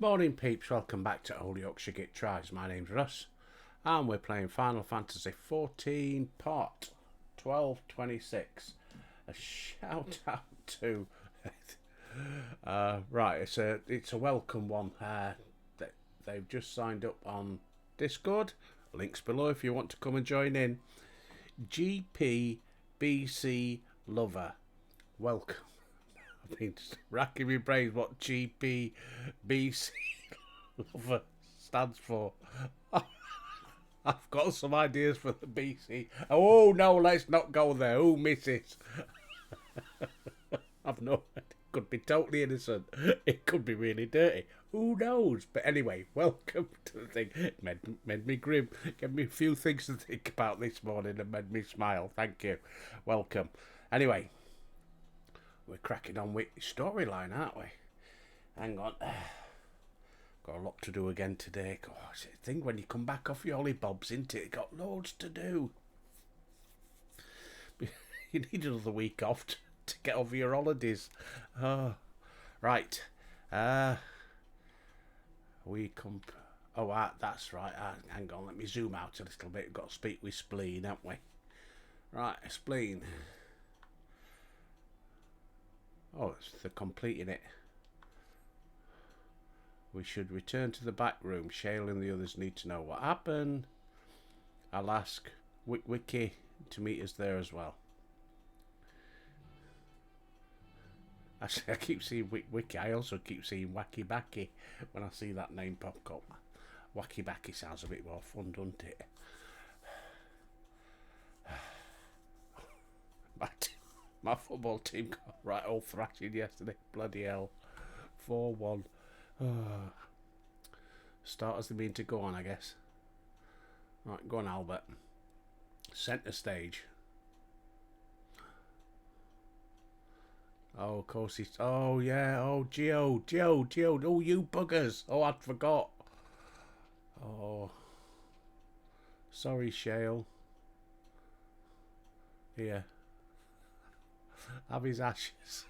Morning peeps, welcome back to Old Yorkshire Git Tries. My name's Russ and we're playing Final Fantasy 14 Part 1226. A shout out to right, it's a welcome one. They've just signed up on Discord. Links below if you want to come and join in. GPBC Lover. Welcome. I've been racking my brains what GPBC Lover stands for. I've got some ideas for the BC. Oh no, let's not go there. Oh, missus. I've no idea. It could be totally innocent. It could be really dirty. Who knows? But anyway, welcome to the thing. It made me grim. Gave me a few things to think about this morning and made me smile. Thank you. Welcome. Anyway, we're cracking on with storyline, aren't we? Hang on. Got a lot to do again today. Oh, it's a thing when you come back off your hollybobs, isn't it? Got loads to do. You need another week off to get over your holidays. Oh, right. We come. Oh, that's right. Hang on. Let me zoom out a little bit. We've got to speak with Spleen, haven't we? Right, Spleen. Oh, they're completing it. We should return to the back room. Shale and the others need to know what happened. I'll ask Wiki to meet us there as well. Actually, I keep seeing Wiki. I also keep seeing Wacky Backy when I see that name pop up. Wacky Backy sounds a bit more fun, doesn't it? My football team got right old thrashing yesterday. Bloody hell. 4-1. Start as they mean to go on, I guess. Right, go on, Albert. Centre stage. Oh, of course he's... Oh, yeah. Oh, Geo. Oh, you buggers. Oh, I'd forgot. Oh. Sorry, Shale. Here. Have his ashes.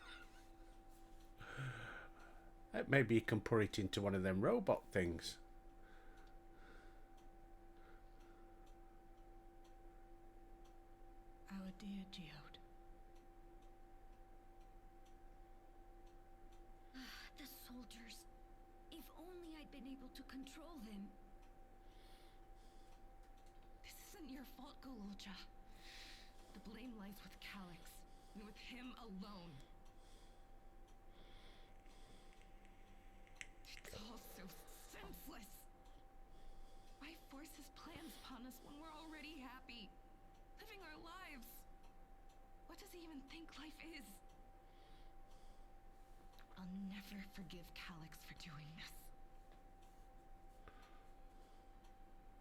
Maybe you can put it into one of them robot things. Our dear Geode. The soldiers. If only I'd been able to control them. This isn't your fault, Gololja. The blame lies with Calix, and with him alone. It's all so senseless. Why force his plans upon us when we're already happy, living our lives? What does he even think life is? I'll never forgive Calix for doing this.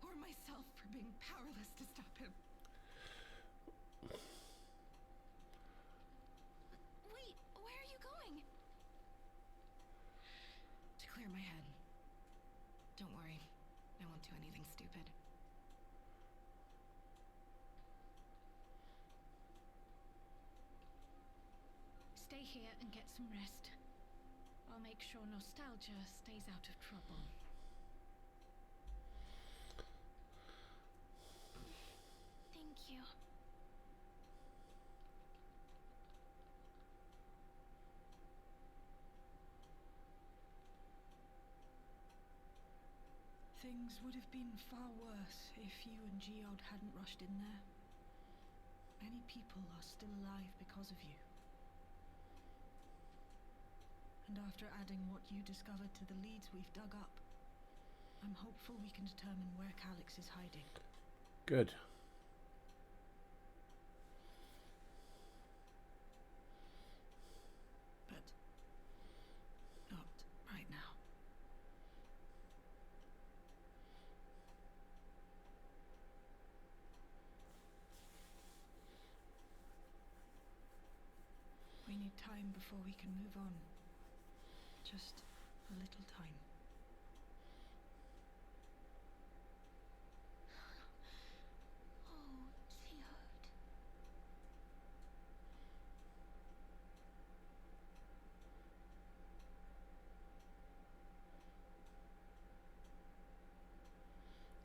Or myself for being powerless to stop him. Wait, where are you going? To clear my head. Don't worry, I won't do anything stupid. Stay here and get some rest. I'll make sure Nostalgia stays out of trouble. Thank you. Things would have been far worse if you and Geode hadn't rushed in there. Many people are still alive because of you. And after adding what you discovered to the leads we've dug up, I'm hopeful we can determine where Calix is hiding. Good. But not right now. We need time before we can move on. Just a little time. Oh, Geode.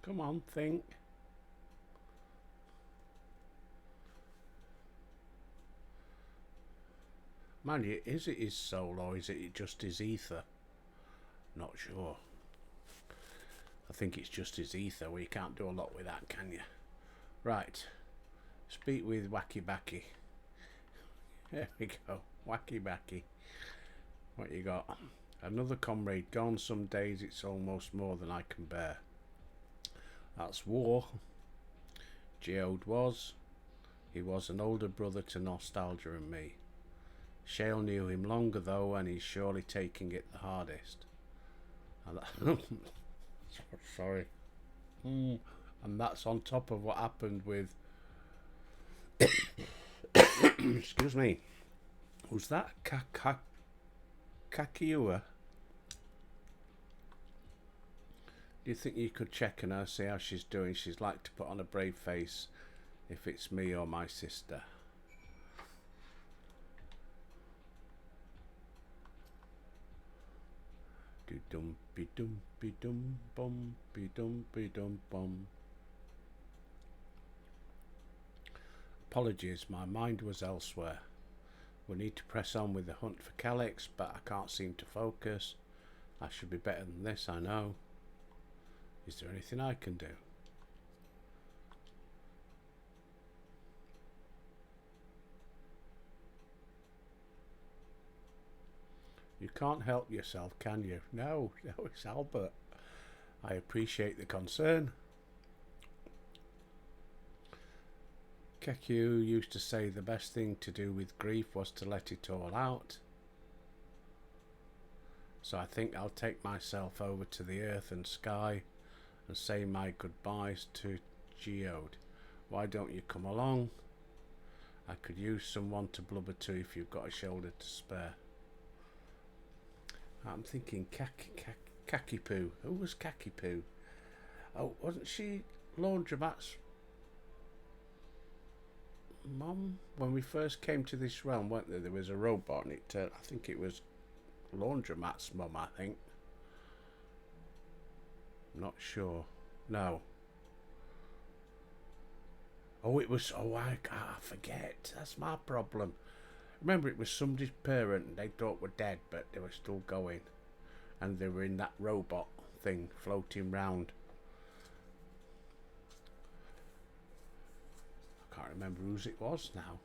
Come on, think. Mind you, is it his soul or is it just his ether? Not sure. I think it's just his ether. Well, you can't do a lot with that, can you? Right. Speak with Wacky Backy. There we go. Wacky Backy. What you got? Another comrade gone. Some days it's almost more than I can bear. That's war. Geode was. He was an older brother to Nostalgia and me. Shale knew him longer though, and he's surely taking it the hardest. Sorry. And that's on top of what happened with excuse me. Who's that? Kakiua? Do you think you could check on her, see how she's doing? She's like to put on a brave face if it's me or my sister. Do dum be dum be dum bum be dum be dum bum. Apologies, my mind was elsewhere. We need to press on with the hunt for Calyx, but I can't seem to focus. I should be better than this, I know. Is there anything I can do? You can't help yourself, can you? No, it's Albert. I appreciate the concern. Keku used to say the best thing to do with grief was to let it all out. So I think I'll take myself over to the earth and sky and say my goodbyes to Geode. Why don't you come along? I could use someone to blubber to if you've got a shoulder to spare. I'm thinking Kakipoo. Who was Kakipoo? Oh, wasn't she Laundromat's mum? When we first came to this realm, weren't there? There was a robot and it turned, I think it was Laundromat's mum, I think. I'm not sure. No. Oh, it was, I forget. That's my problem. Remember, it was somebody's parent and they thought were dead, but they were still going. And they were in that robot thing floating round. I can't remember whose it was now.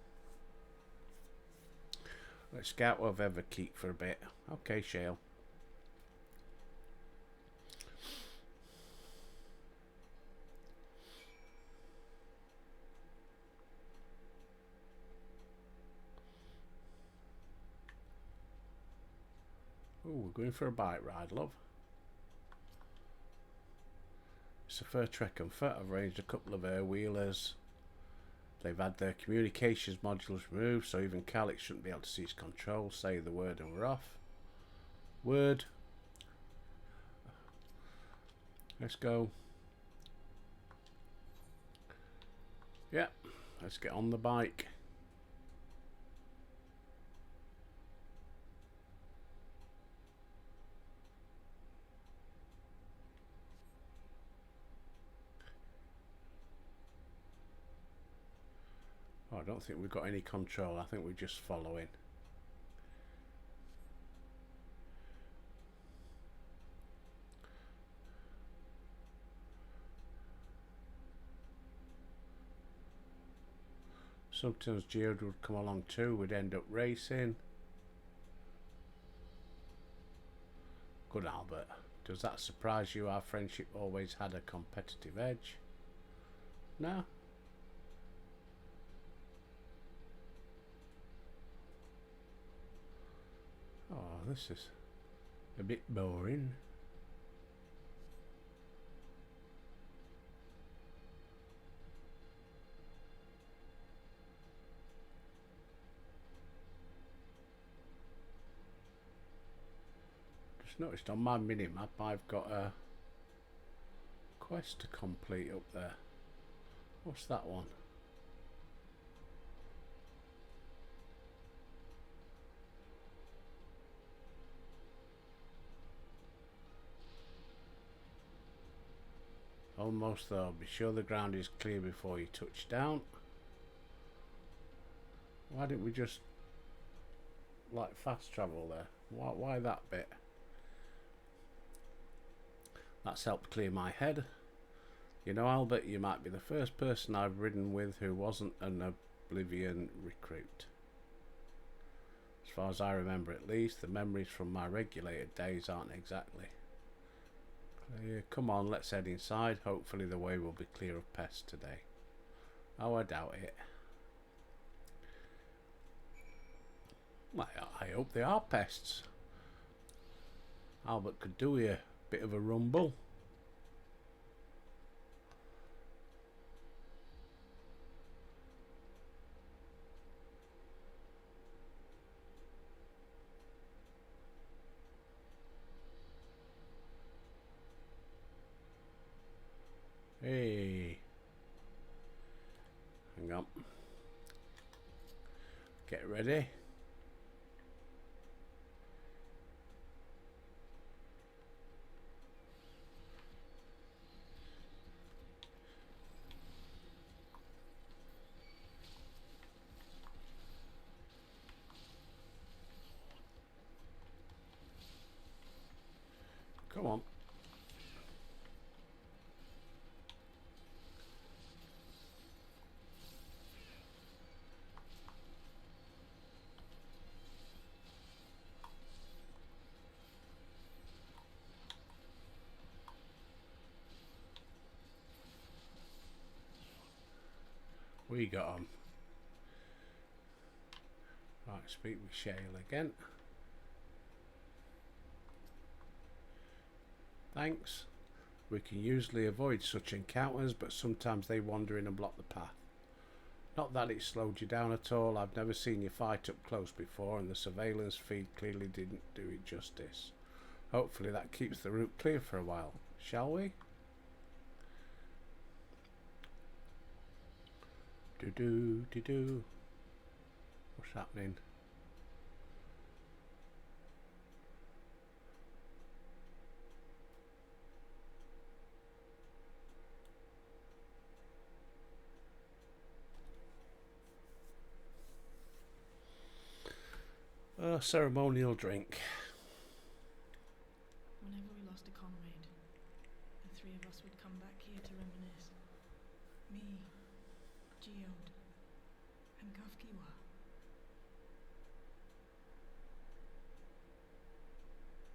Let's get out of Everkeep for a bit. Okay, Shale. Oh, we're going for a bike ride, love. It's a fair trek and foot. I've arranged a couple of air wheelers. They've had their communications modules removed, so even Calyx shouldn't be able to seize control. Say the word and we're off. Word. Let's go. Yep, let's get on the bike. Oh, I don't think we've got any control. I think we're just following. Sometimes Geode would come along too. We'd end up racing. Good, Albert. Does that surprise you? Our friendship always had a competitive edge. No? Oh, this is a bit boring. Just noticed on my mini-map I've got a quest to complete up there. What's that one? Almost though. Be sure the ground is clear before you touch down. Why didn't we just like fast travel there? Why that bit? That's helped clear my head. You know, Albert, you might be the first person I've ridden with who wasn't an Oblivion recruit. As far as I remember, at least, the memories from my regulated days aren't exactly clear. Come on, let's head inside. Hopefully the way will be clear of pests today. Oh, I doubt it. Well, I hope they are pests. Albert could do with a bit of a rumble. Hey. Hang on. Get ready. Come on. We got him. Right, speak with Shale again. Thanks. We can usually avoid such encounters, but sometimes they wander in and block the path. Not that it slowed you down at all. I've never seen you fight up close before, and the surveillance feed clearly didn't do it justice. Hopefully that keeps the route clear for a while. Shall we? Do. What's happening? A ceremonial drink. Whenever we lost a comrade, the three of us would come back here to reminisce. Me, Geode, and Kafkiwa.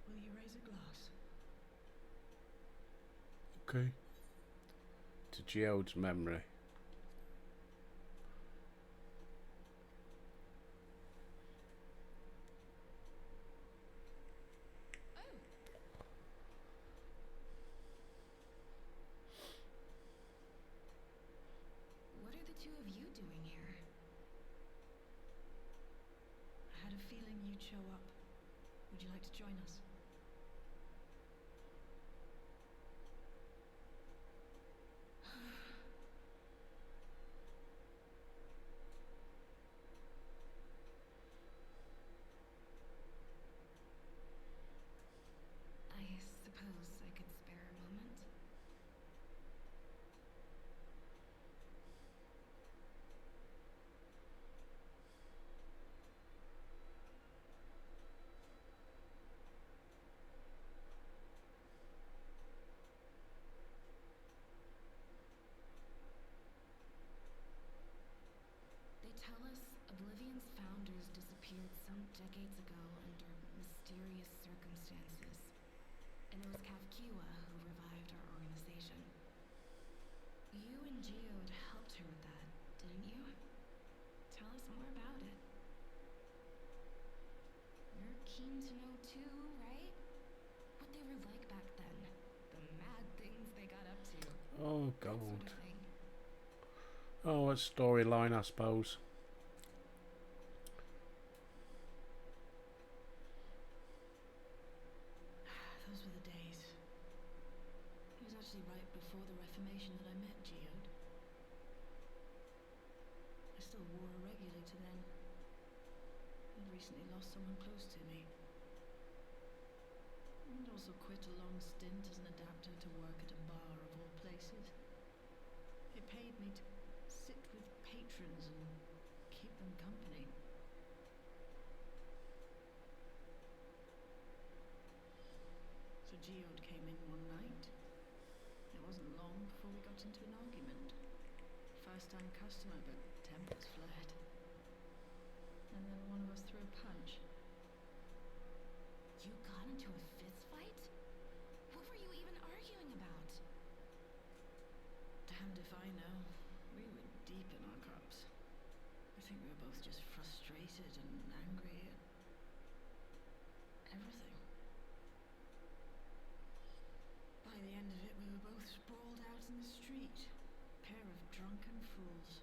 Will you raise a glass? Okay. To Geode's memory. What are the two of you doing here? I had a feeling you'd show up. Would you like to join us? I suppose I could spare a moment. They tell us Oblivion's founders disappeared some decades ago under mysterious circumstances. And it was Kafkiwa who revived our organization. You and Geode helped her with that, didn't you? Tell us more about it. You're keen to know too, right? What they were like back then. The mad things they got up to. Oh, That sort God. of thing. Oh, a storyline, I suppose. Those were the days. It was actually right before the Reformation that I met Geode. I still wore a regulator then. I'd recently lost someone close to me. And also quit a long stint as an adapter to work at a bar of all places. places. It paid me to sit with patrons and keep them company. So Geode came in one night. It wasn't long before we got into an argument. First-time customer, but tempers flared. And then one of us threw a punch. You got into a fist fight? What were you even arguing about? Damned if I know. We were deep in our cups. I think we were both just frustrated and angry at everything. By the end of it, we were both sprawled out in the street. Pair of drunken fools.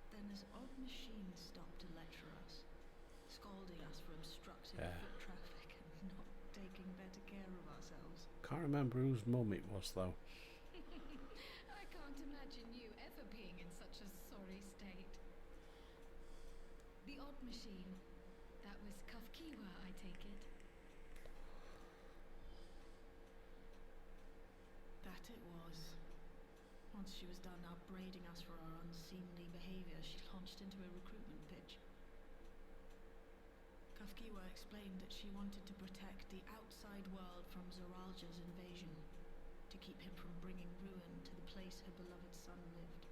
Then this odd machine stopped to lecture us, scolding us for obstructing foot traffic and not taking better care of ourselves. Can't remember whose mum it was though. I can't imagine you ever being in such a sorry state. The odd machine. That was Kafkiwa, I take it. That it was. Once she was done upbraiding us for our unseemly behavior, she launched into a recruitment pitch. Kafkiwa explained that she wanted to protect the outside world from Zoralja's invasion, to keep him from bringing ruin to the place her beloved son lived.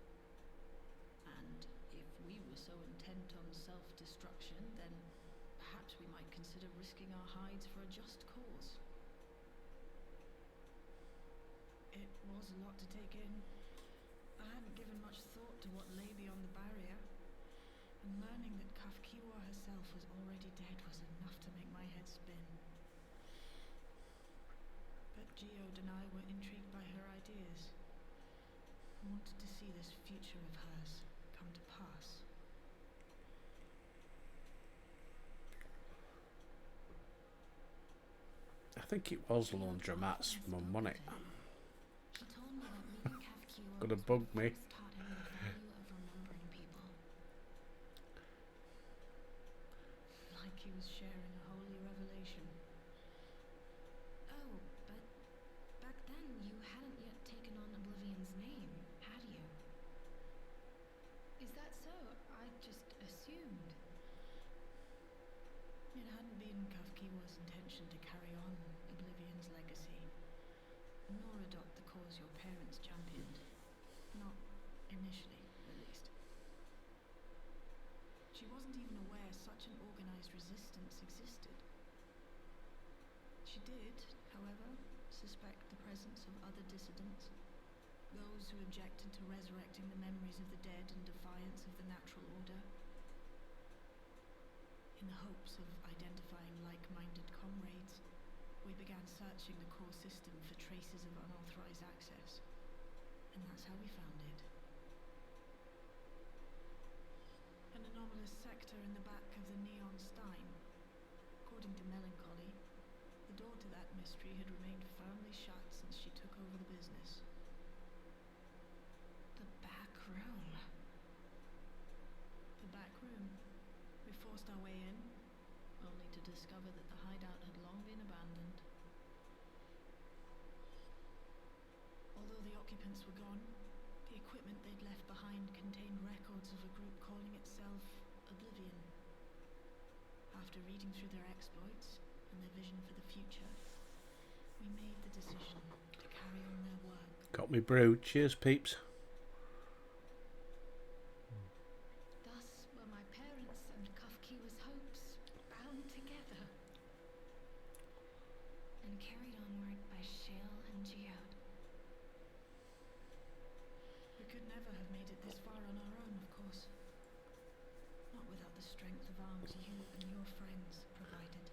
And if we were so intent on self-destruction, then perhaps we might consider risking our hides for a just cause. It was a lot to take in. I hadn't given much thought to what lay beyond the barrier, and learning that Kafkiwa herself was already dead was enough to make my head spin. But Geode and I were intrigued by her ideas. I wanted to see this future of hers come to pass. I think it was Laundromat's mum, wasn't it? He told me that meeting Kafkiwa Gonna was bug what me. first taught him the value of remembering people. Like he was sharing a holy revelation. Oh, but back then you hadn't yet taken on Oblivion's name, had you? Is that so? I just assumed. It hadn't been Kafkiwa's intention to carry on Oblivion's legacy, nor adopt the cause your parents championed. Not initially, at least. She wasn't even aware such an organized resistance existed. She did, however, suspect the presence of other dissidents, those who objected to resurrecting the memories of the dead in defiance of the natural order. In the hopes of identifying like-minded comrades, we began searching the core system for traces of unauthorized access. And that's how we found it. An anomalous sector in the back of the Neon Stein. According to Melancholy, the door to that mystery had remained firmly shut since she took over the business. The back room. The back room. We forced our way in, only to discover that the hideout had long been abandoned. Although the occupants were gone, the equipment they'd left behind contained records of a group calling itself Oblivion. After reading through their exploits and their vision for the future, we made the decision to carry on their work. Got me brewed. Cheers, peeps. Thus were my parents and Kafkiwa's hopes bound together. And carried onward by Shale and Geode. We could never have made it this far on our own, of course. Not without the strength of arms you and your friends provided.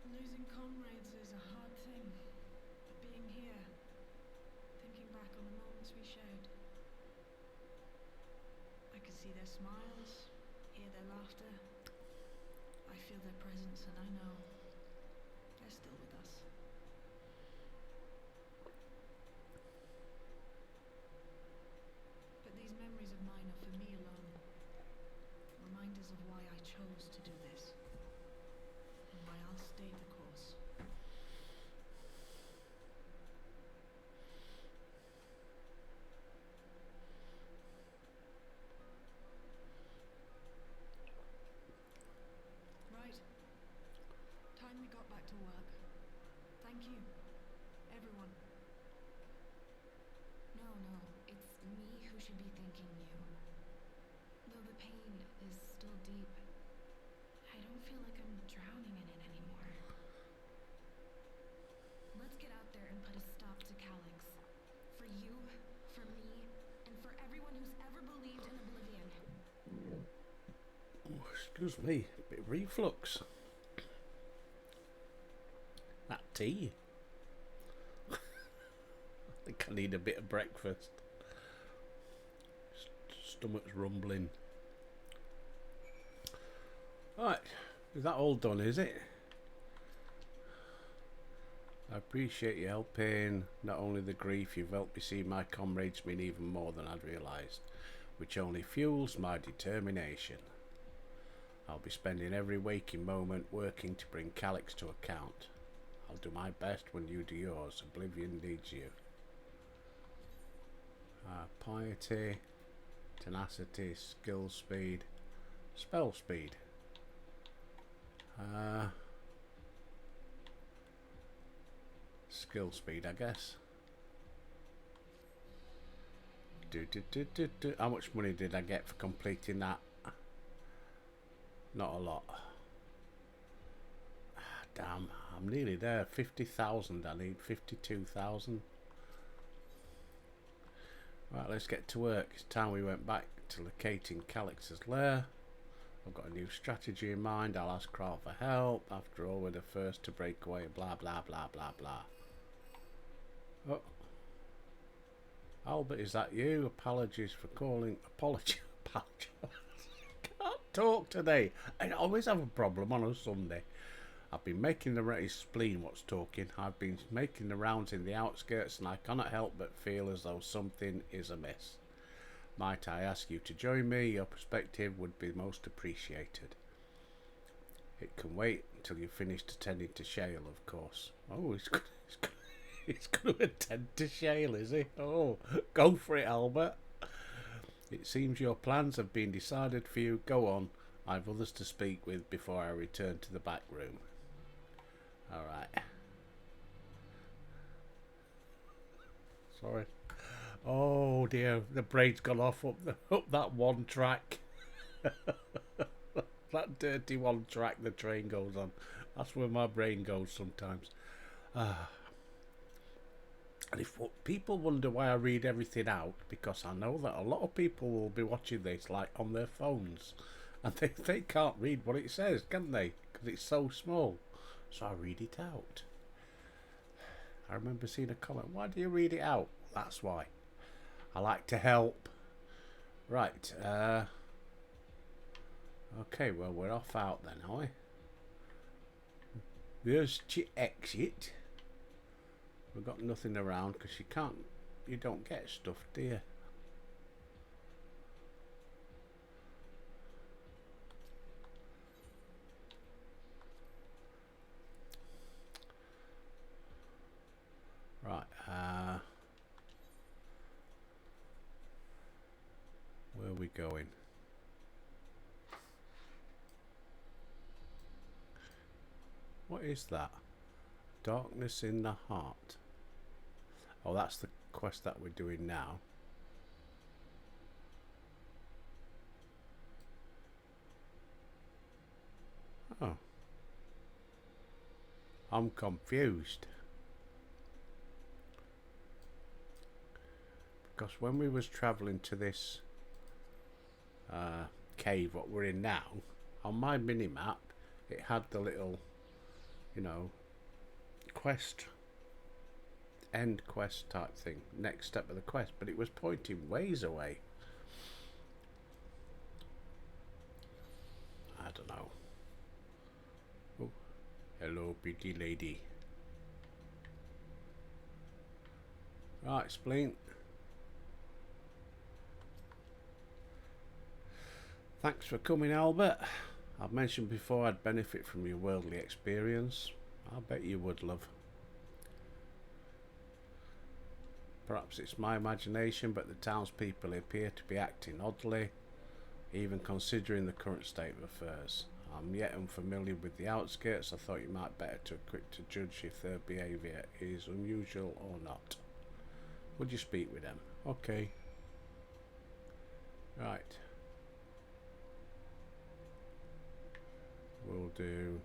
Losing comrades is a hard thing, but being here, thinking back on the moments we shared, I can see their smiles, hear their laughter. I feel their presence, and I know they're still with us. thank you. Everyone. No, it's me who should be thanking you. Though the pain is still deep, I don't feel like I'm drowning in it anymore. Let's get out there and put a stop to Calyx. For you, for me, and for everyone who's ever believed in Oblivion. Oh, excuse me, a bit of reflux. That tea. I think I need a bit of breakfast. Stomach's rumbling. Right, is that all done, is it? I appreciate your helping. Not only the grief, you've helped me see my comrades mean even more than I'd realised, which only fuels my determination. I'll be spending every waking moment working to bring Calyx to account. I'll do my best when you do yours. Oblivion needs you. Piety, tenacity, skill speed, spell speed. Skill speed, I guess. How much money did I get for completing that? Not a lot. Damn, I'm nearly there. 50,000. I need 52,000. Right, let's get to work. It's time we went back to locating Calyx's lair. I've got a new strategy in mind. I'll ask Kral for help. After all, we're the first to break away. Blah, blah, blah, blah, blah. Oh. Albert, is that you? Apologies for calling. Apologize. Can't talk today. I always have a problem on a Sunday. I've been making the his spleen what's talking. I've been making the rounds in the outskirts and I cannot help but feel as though something is amiss. Might I ask you to join me? Your perspective would be most appreciated. It can wait until you've finished attending to Shale, of course. Oh, he's going to attend to Shale, is he? Oh, go for it, Albert. It seems your plans have been decided for you. Go on. I've others to speak with before I return to the back room. All right. Sorry. Oh dear, the brain's gone off up that one track. That dirty one track the train goes on. That's where my brain goes sometimes. And if people wonder why I read everything out, because I know that a lot of people will be watching this like on their phones, and they can't read what it says, can they? Because it's so small. So I read it out. I remember seeing a comment. Why do you read it out? That's why. I like to help. Right. Okay, well, we're off out then, are we? Where's your exit? We've got nothing around because you don't get stuff, do you? Right, where are we going? What is that? Darkness in the Heart. Oh, that's the quest that we're doing now. Oh. I'm confused. Because when we was travelling to this cave, what we're in now, on my mini-map, it had the little, you know, quest, end quest type thing, next step of the quest, but it was pointing ways away. I don't know. Oh, hello, pretty lady. Right, Spleen. Thanks for coming, Albert. I've mentioned before I'd benefit from your worldly experience. I bet you would, love. Perhaps it's my imagination, but the townspeople appear to be acting oddly, even considering the current state of affairs. I'm yet unfamiliar with the outskirts. I thought you might better to quick to judge if their behaviour is unusual or not. Would you speak with them? Okay. Right. We'll do...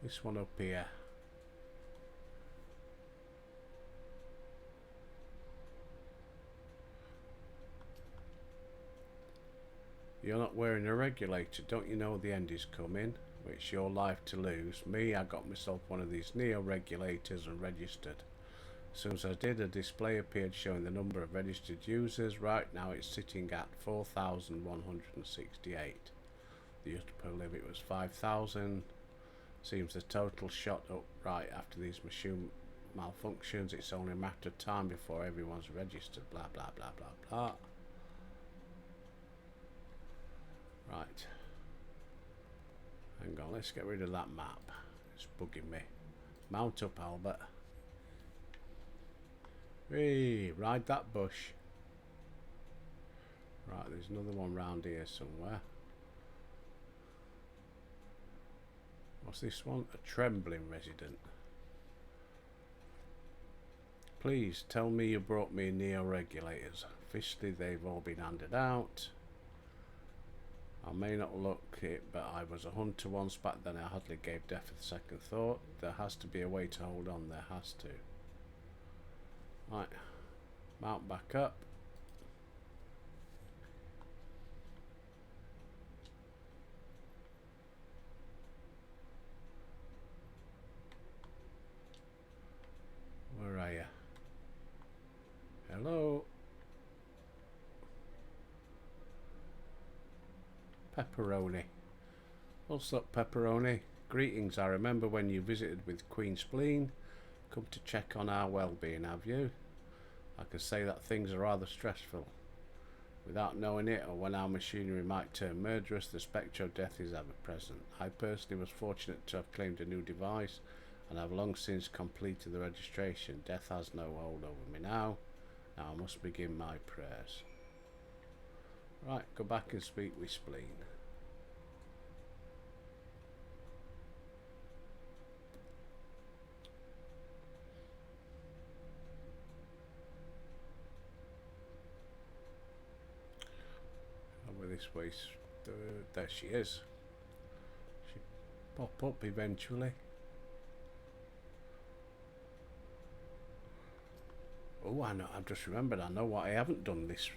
this one up here. You're not wearing a regulator. Don't you know the end is coming? It's your life to lose. Me, I got myself one of these Neo regulators and registered. As soon as I did, a display appeared showing the number of registered users. Right now it's sitting at 4,168. The upper limit was 5,000. Seems the total shot up right after these machine malfunctions. It's only a matter of time before everyone's registered. Blah, blah, blah, blah, blah. Right. Hang on, let's get rid of that map. It's bugging me. Mount up, Albert. Hey, ride that bush. Right, there's another one round here somewhere. What's this one? A Trembling resident. Please tell me you brought me Neo regulators. Officially, they've all been handed out. I may not look it, but I was a hunter once back then. I hardly gave death a second thought. There has to be a way to hold on. There has to. Right. Mount back up. Where are you? Hello? Pepperoni. What's up, Pepperoni? Greetings. I remember when you visited with Queen Spleen. Come to check on our well-being, have you? I can say that things are rather stressful. Without knowing it, or when our machinery might turn murderous, the spectre of death is ever present. I personally was fortunate to have claimed a new device, and have long since completed the registration. Death has no hold over me now. Now I must begin my prayers. Right, go back and speak with Spleen. Over this way. There she is. She'll pop up eventually. Oh, I know. I've just remembered. I know what I haven't done this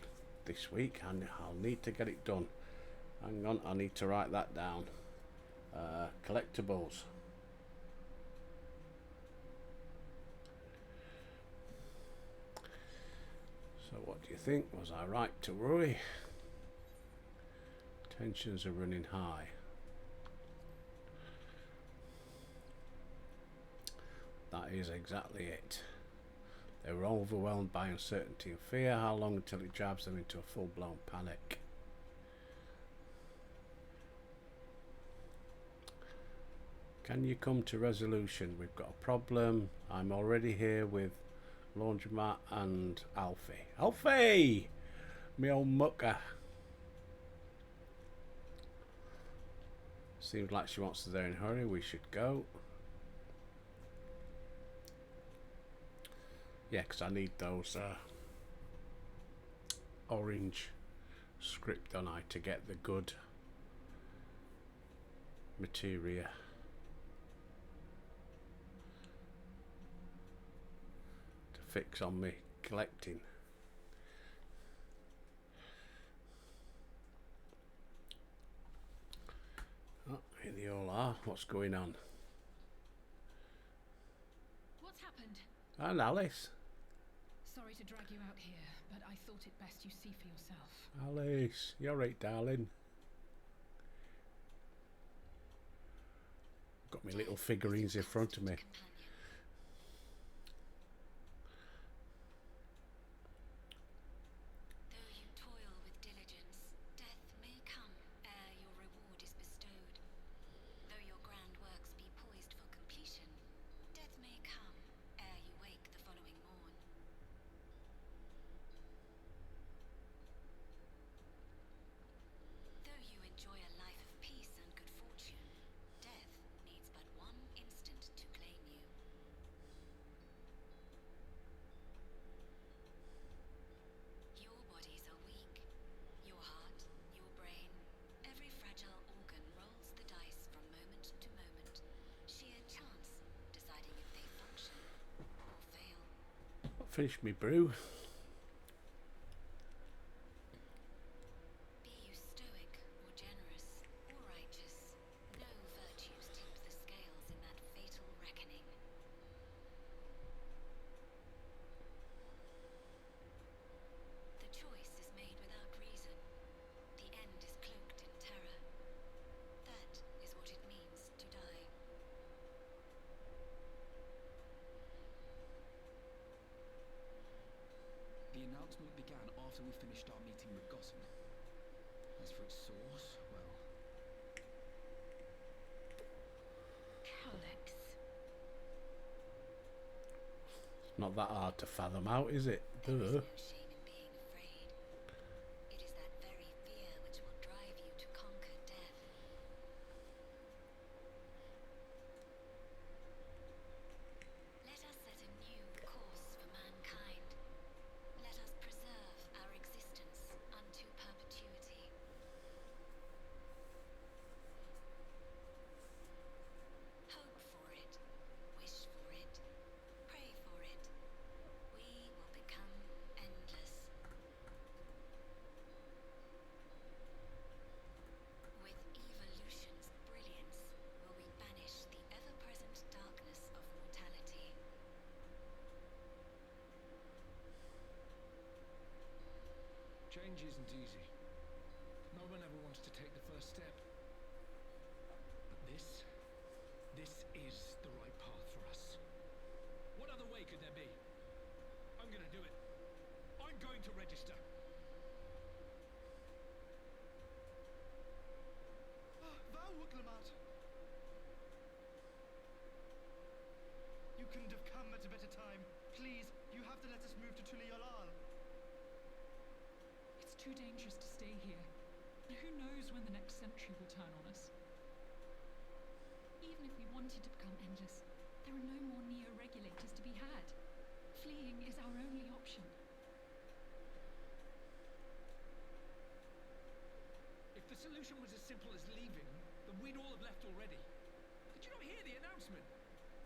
week, and I'll need to get it done. Hang on, I need to write that down. Collectibles. So what do you think? Was I right to worry? Tensions are running high. That is exactly it. They were overwhelmed by uncertainty and fear. How long until it drives them into a full-blown panic? Can you come to resolution? We've got a problem. I'm already here with Laundromat and Alfie. Alfie! Me old mucker. Seems like she wants us there in a hurry. We should go. Yeah, because I need those orange script, don't I, to get the good materia. To fix on me collecting. Oh, here they all are. What's going on? What's happened? And Alice. Sorry to drag you out here, but I thought it best you see for yourself. Alice, you're right, darling. Got my little figurines in front of me. Though you toil with diligence, death may come ere your reward is bestowed. Though your grand works be poised for completion, death may come ere you wake the following morn. Finish me brew. Be you stoic or generous or righteous, no virtues tipped the scales in that fatal reckoning. The choice is made without reason. The end is cloaked in terror. That is what it means to die. The announcement began after we finished our meeting with Gossen. As for its source, well... Alex. Not that hard to fathom out, is it? There is Duh. no shame in being afraid. It is that very fear which will drive you to conquer death. Let us set a new course for mankind. Let us preserve our existence unto perpetuity. Hope for it, wish for it, pray for it. We will become endless. With evolution's brilliance will we banish the ever-present darkness of mortality. Change isn't easy. No one ever wants to take the first step. But this is the right path for us. What other way could there be? I'm gonna do it. I'm going to register. Thou, Wuglamat! You couldn't have come at a better time. Please, you have to let us move to Tuliolal. It's too dangerous to stay here. And who knows when the next century will turn on us? Even if we wanted to become endless, there are no more neo-regulators to be had. Fleeing is our only option. If the solution was as simple as leaving, then we'd all have left already. Did you not hear the announcement?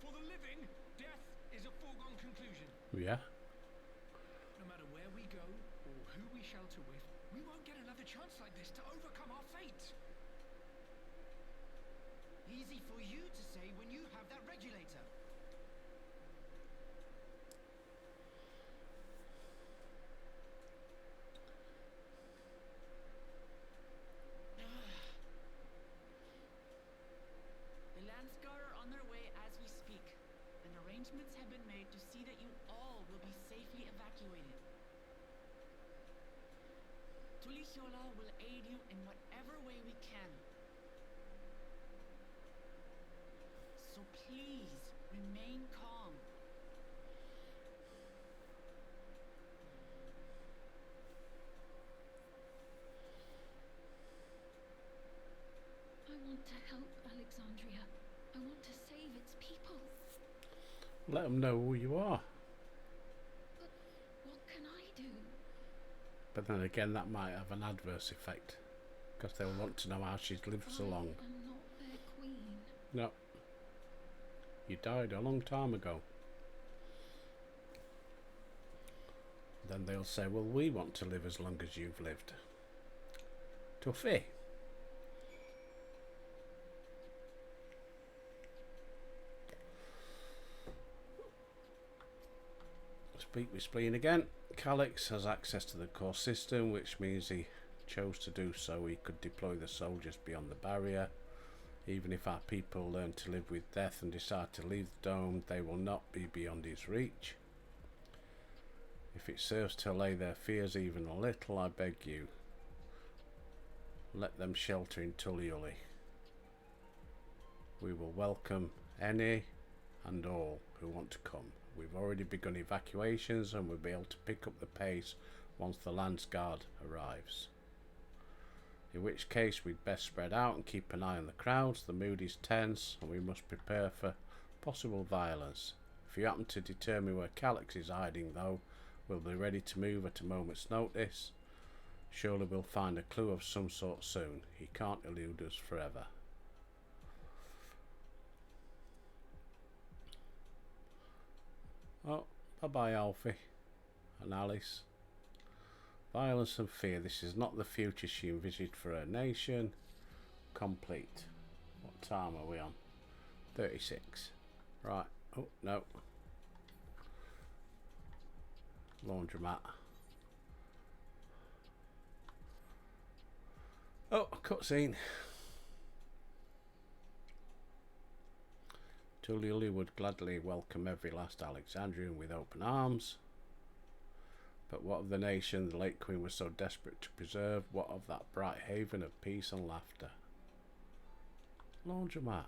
For the living, death is a foregone conclusion. Yeah. No matter where we go, or who we shelter with, we won't get another chance like this to overcome our fate. Easy for you to say when you have that regulator. The Landsguard are on their way as we speak, and arrangements have been made to see that you all will be safely evacuated. Tulishola will aid you in whatever way we can. So please, remain calm. I want to help Alexandria. I want to save its people. Let them know who you are. But what can I do? But then again, that might have an adverse effect. Because they'll want to know how she's lived so long. I am not their queen. No. You died a long time ago. Then they'll say, well, we want to live as long as you've lived. Toughy. Speak with spleen again. Calix has access to the core system, which means he chose to do so. He could deploy the soldiers beyond the barrier. Even if our people learn to live with death and decide to leave the dome, they will not be beyond his reach. If it serves to allay their fears even a little, I beg you, let them shelter in Tuliuli. We will welcome any and all who want to come. We've already begun evacuations and we'll be able to pick up the pace once the Landsguard arrives. In which case we'd best spread out and keep an eye on the crowds. The mood is tense and we must prepare for possible violence. If you happen to determine where Calix is hiding though, we'll be ready to move at a moment's notice. Surely we'll find a clue of some sort soon. He can't elude us forever. Oh, bye-bye, Alfie. and Alice. Violence and fear. This is not the future she envisaged for her nation. Complete. What time are we on? 36. Right. Oh, no. Laundromat. Oh, cutscene. Tullio would gladly welcome every last Alexandrian with open arms. But what of the nation the late Queen was so desperate to preserve? What of that bright haven of peace and laughter? Laundromat.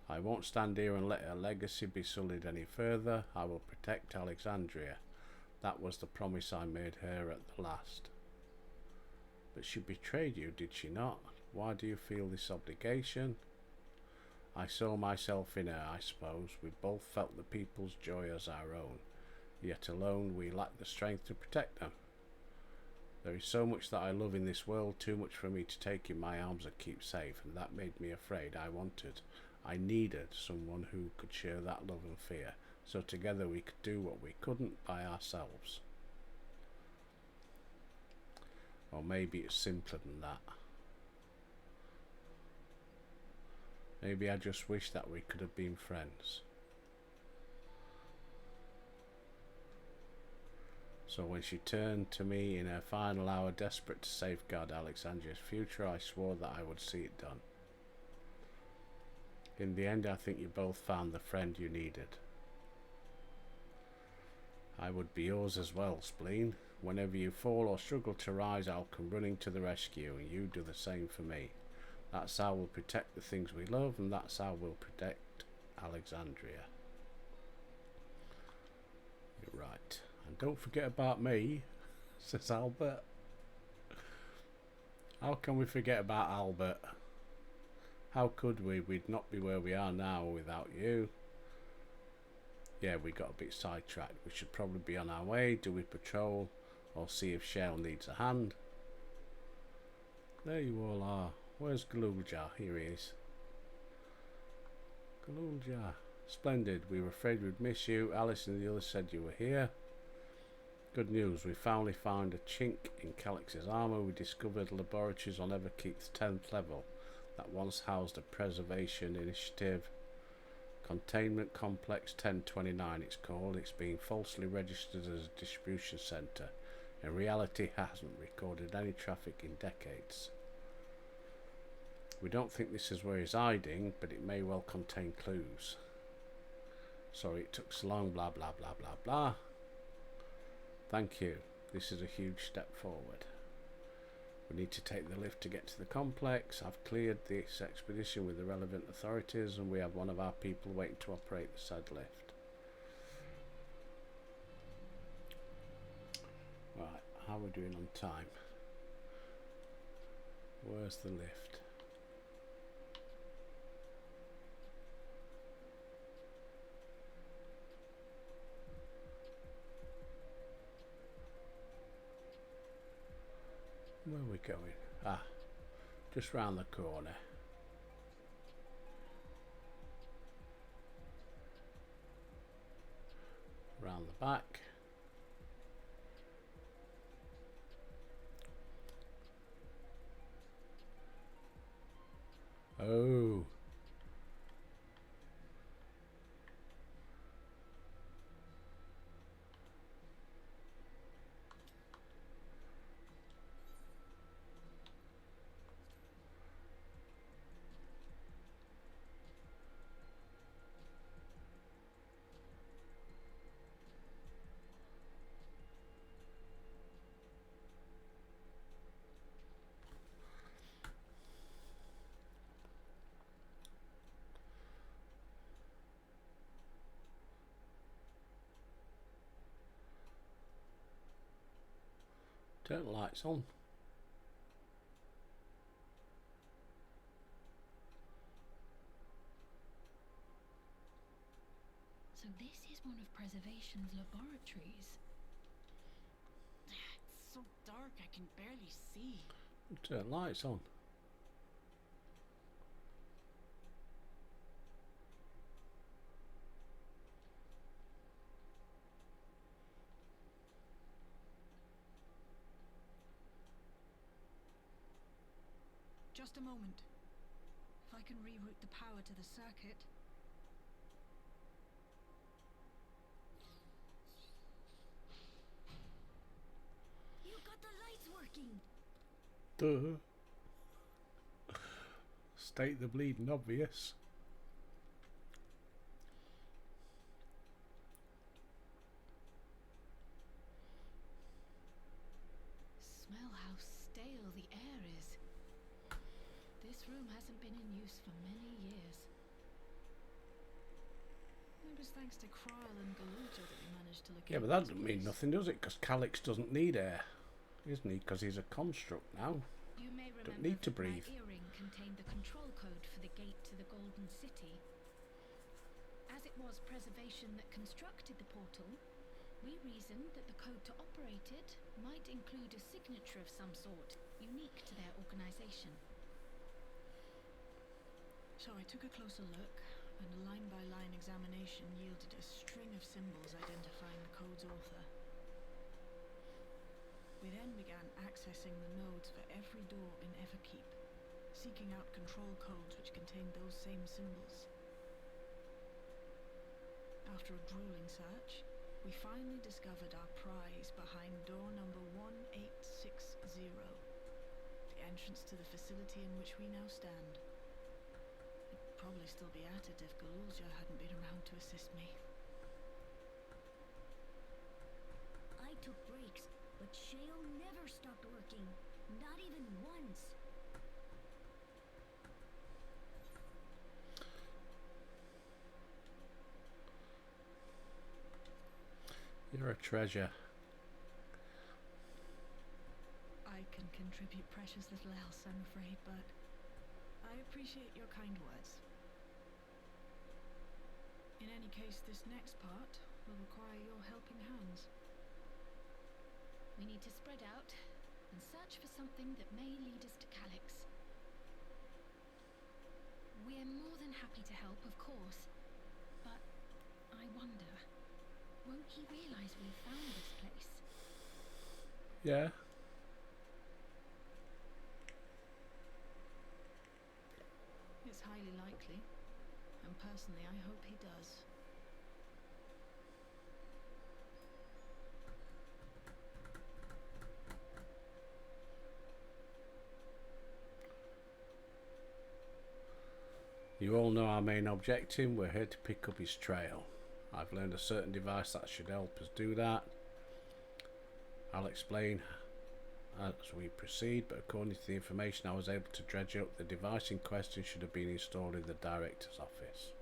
I won't stand here and let her legacy be sullied any further. I will protect Alexandria. That was the promise I made her at the last. But she betrayed you, did she not? Why do you feel this obligation? I saw myself in her, I suppose. We both felt the people's joy as our own. Yet alone we lack the strength to protect them. There is so much that I love in this world, too much for me to take in my arms and keep safe, and that made me afraid. I needed someone who could share that love and fear, so together we could do what we couldn't by ourselves. Or maybe it's simpler than that. Maybe I just wish that we could have been friends. So when she turned to me in her final hour, desperate to safeguard Alexandria's future, I swore that I would see it done. In the end, I think you both found the friend you needed. I would be yours as well, Spleen. Whenever you fall or struggle to rise, I'll come running to the rescue, and you do the same for me. That's how we'll protect the things we love, and that's how we'll protect Alexandria. You're right. And don't forget about me, says Albert. How can we forget about Albert? How could we? We'd not be where we are now without you. Yeah, we got a bit sidetracked. We should probably be on our way. Do we patrol or see if Shale needs a hand? There you all are. Where's Galuljar? Here he is. Galuljar. Splendid. We were afraid we'd miss you. Alice and the others said you were here. Good news. We finally found a chink in Calix's armour. We discovered laboratories on Everkeith's 10th level that once housed a preservation initiative. Containment Complex 1029 it's called. It's being falsely registered as a distribution centre. In reality, it hasn't recorded any traffic in decades. We don't think this is where he's hiding, but it may well contain clues. Sorry it took so long, blah blah blah blah blah. Thank you. This is a huge step forward. We need to take the lift to get to the complex. I've cleared this expedition with the relevant authorities, and we have one of our people waiting to operate the said lift. Right, how are we doing on time? Where's the lift? Where are we going? Ah, just round the corner. Round the back. Oh. Turn the lights on. So this is one of Preservation's laboratories. It's so dark I can barely see. Turn the lights on. Just a moment. If I can reroute the power to the circuit. You got the lights working. Duh. State the bleeding obvious. Smell how stale the air is. This room hasn't been in use for many years. It was thanks to Krile and Galuja that we managed to locate. Yeah, but that this doesn't mean place. nothing, does it? Because Calyx doesn't need air, isn't he? Because he's a construct now. You may remember Don't need to that breathe. my earring contained the control code for the gate to the Golden City. As it was preservation that constructed the portal, we reasoned that the code to operate it might include a signature of some sort, unique to their organization. So I took a closer look, and a line-by-line examination yielded a string of symbols identifying the code's author. We then began accessing the nodes for every door in Everkeep, seeking out control codes which contained those same symbols. After a grueling search, we finally discovered our prize behind door number 1860, the entrance to the facility in which we now stand. I'd probably still be at it if Galuja hadn't been around to assist me. I took breaks, but Shale never stopped working. Not even once. You're a treasure. I can contribute precious little else, I'm afraid, but I appreciate your kind words. In any case, this next part will require your helping hands. We need to spread out and search for something that may lead us to Calyx. We're more than happy to help, of course, but I wonder, won't he realize we found this place? Yeah. It's highly likely, and personally I hope he does. You all know our main objective. We're here to pick up his trail. I've learned a certain device that should help us do that. I'll explain as we proceed, but according to the information I was able to dredge up, the device in question should have been installed in the director's office.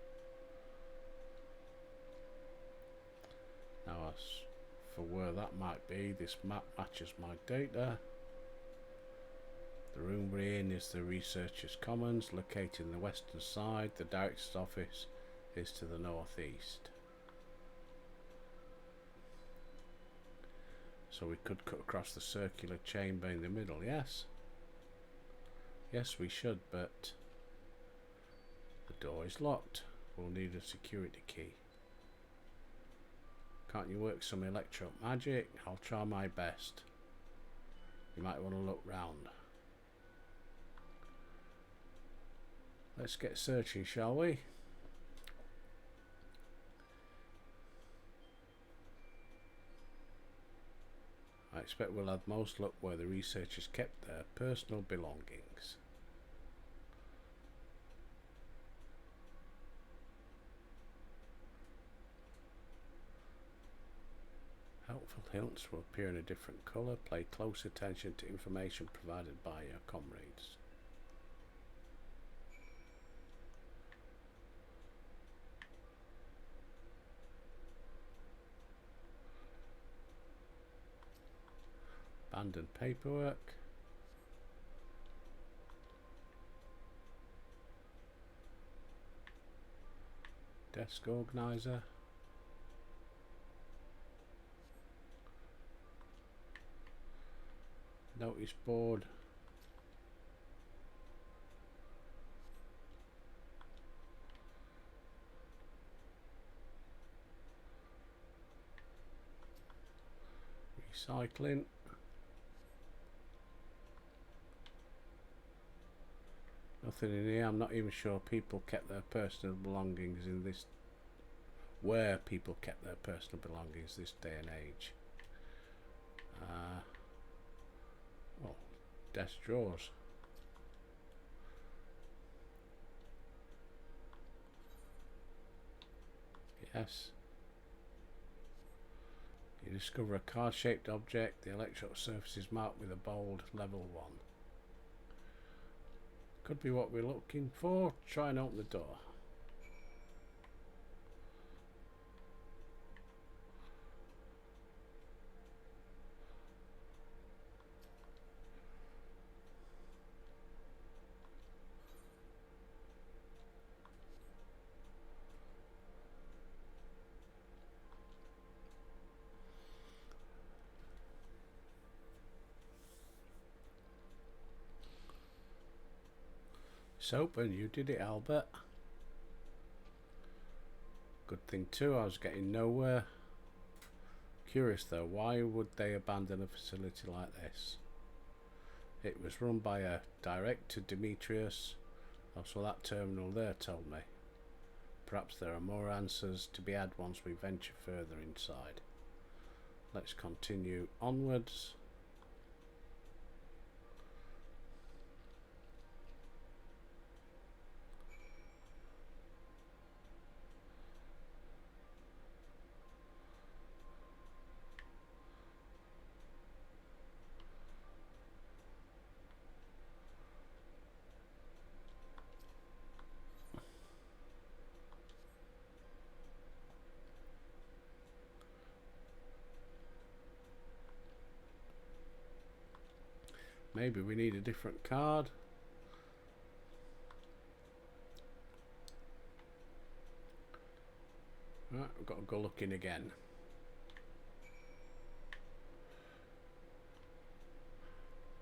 Now, as for where that might be, this map matches my data. The room we're in is the Researchers' Commons, located in the western side. The director's office is to the northeast. So we could cut across the circular chamber in the middle, yes? Yes, we should, but the door is locked. We'll need a security key. Can't you work some electro magic? I'll try my best. You might want to look round. Let's get searching, shall we? I expect we'll have most luck where the researchers kept their personal belongings. Helpful hints will appear in a different colour. Pay close attention to information provided by your comrades. Abandoned paperwork. Desk organizer. Notice board. Recycling. Nothing in here. I'm not even sure people kept their personal belongings in this. Where people kept their personal belongings this day and age. Oh, desk drawers. Yes. You discover a card-shaped object. The electrical surface is marked with a bold level 1. Could be what we're looking for. Try and open the door. It's open. You did it, Albert. Good thing too, I was getting nowhere. Curious though, why would they abandon a facility like this? It was run by a director, Demetrius. Also, that terminal there told me. Perhaps there are more answers to be had once we venture further inside. Let's continue onwards. Maybe we need a different card. Right, we've got to go looking again.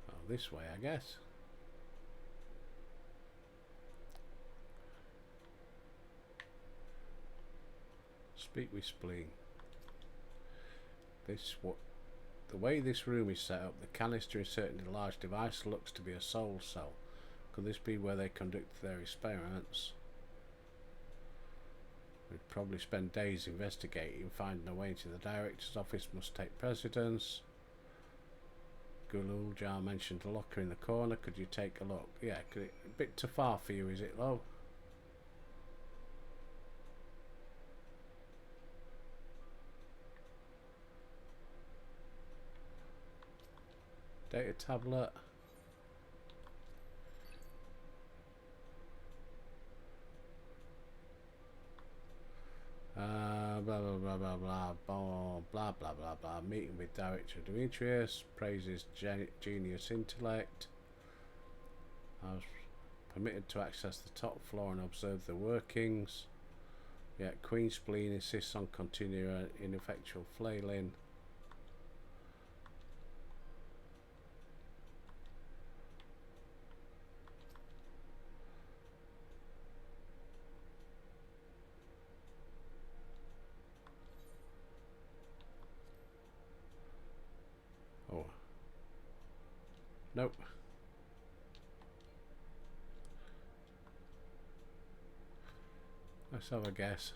Oh, this way, I guess. Speak with Spleen. The way this room is set up, the canister inserted in a large device looks to be a soul cell. Could this be where they conduct their experiments? We'd probably spend days investigating, finding a way into the director's office must take precedence. Gulul Jar mentioned a locker in the corner. Could you take a look? Yeah, a bit too far for you, is it, love? Data tablet. Blah blah blah blah blah blah blah blah blah blah. Meeting with Director Demetrius. Praises genius intellect. I was permitted to access the top floor and observe the workings. Yet Queen Spleen insists on continuing ineffectual flailing. Nope. Let's have a guess.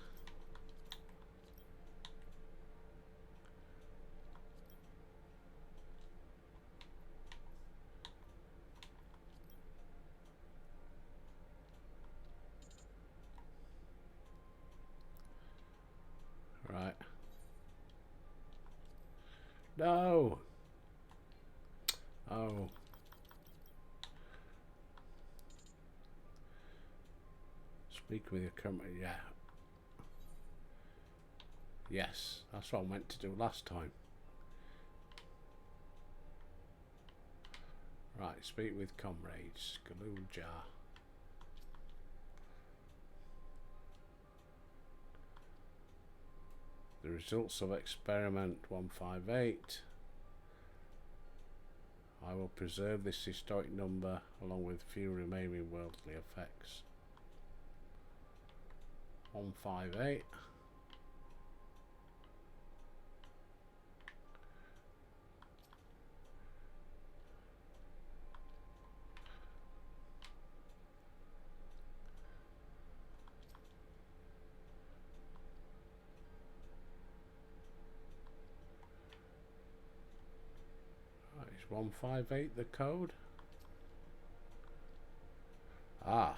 Right. No. Oh. Speak with your company, yeah. Yes, that's what I meant to do last time. Right, speak with comrades. Gulul Jar. The results of experiment 158. I will preserve this historic number along with few remaining worldly effects. 158. 158 the code? Ah.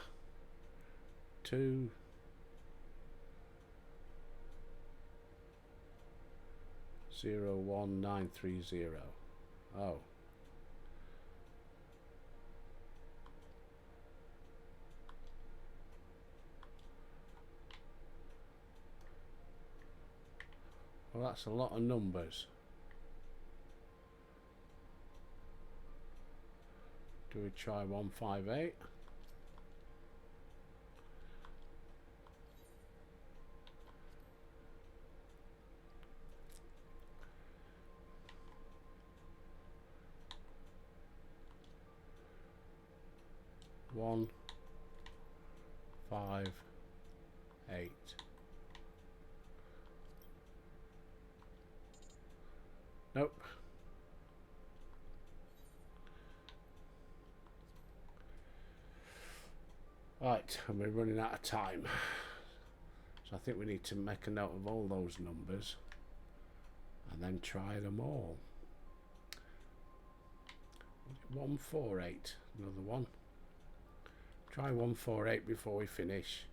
201930. Oh. Well, that's a lot of numbers. Do we try 158? One, 5, 8. Nope. Right, and we're running out of time. So I think we need to make a note of all those numbers and then try them all. 148, another one. Try 148 before we finish.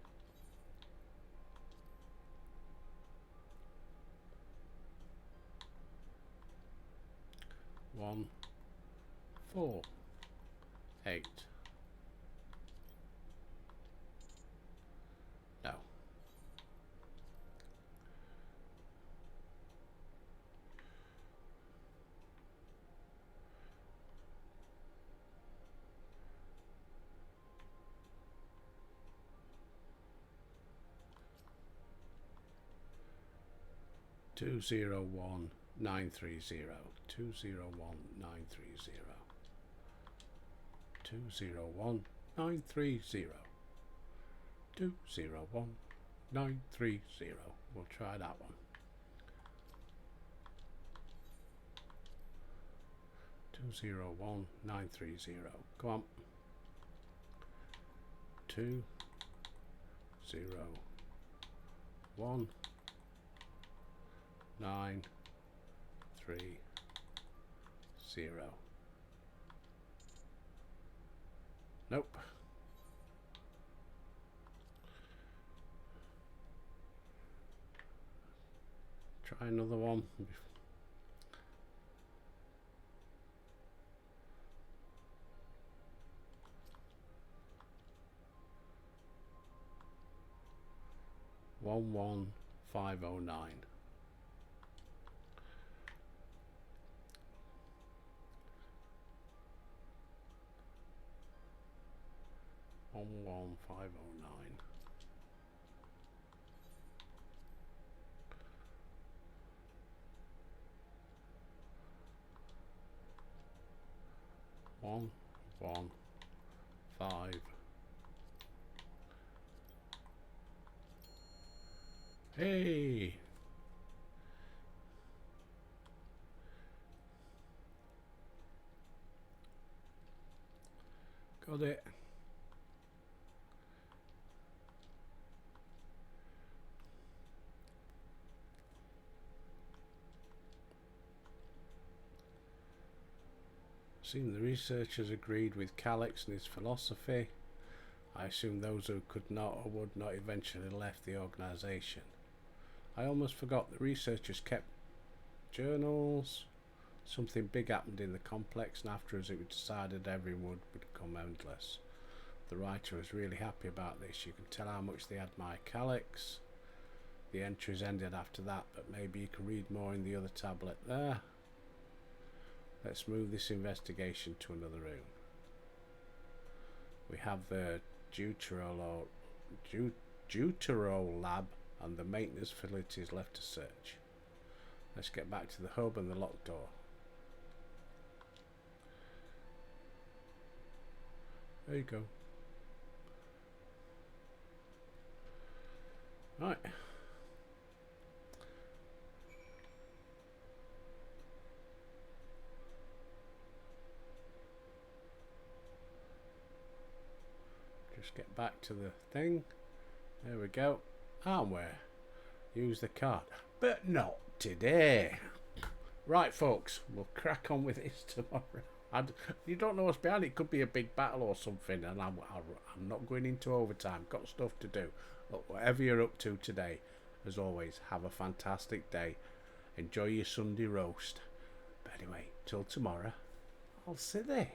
One, 4, 8. No. Two zero one 930 201 930 201 930 201 930. We'll try that one. 201 930. Come on. 201 930. Nope. Try another one. 11509. One, 1, 5. Hey! Got it. Seeing the researchers agreed with Calyx and his philosophy. I assume those who could not or would not eventually left the organization. I almost forgot the researchers kept journals. Something big happened in the complex, and afterwards it was decided everyone would become endless. The writer was really happy about this. You can tell how much they admire Calyx. The entries ended after that, but maybe you can read more in the other tablet there. Let's move this investigation to another room. We have the Deutero lab and the maintenance facilities left to search. Let's get back to the hub and the locked door. There you go. Right. Just get back to the thing. There we go. Armware. Use the card. But not today. Right, folks, we'll crack on with this tomorrow. You don't know what's behind it. It could be a big battle or something, and I'm not going into overtime. Got stuff to do. But whatever you're up to today, as always, have a fantastic day. Enjoy your Sunday roast. But anyway, till tomorrow, I'll see there.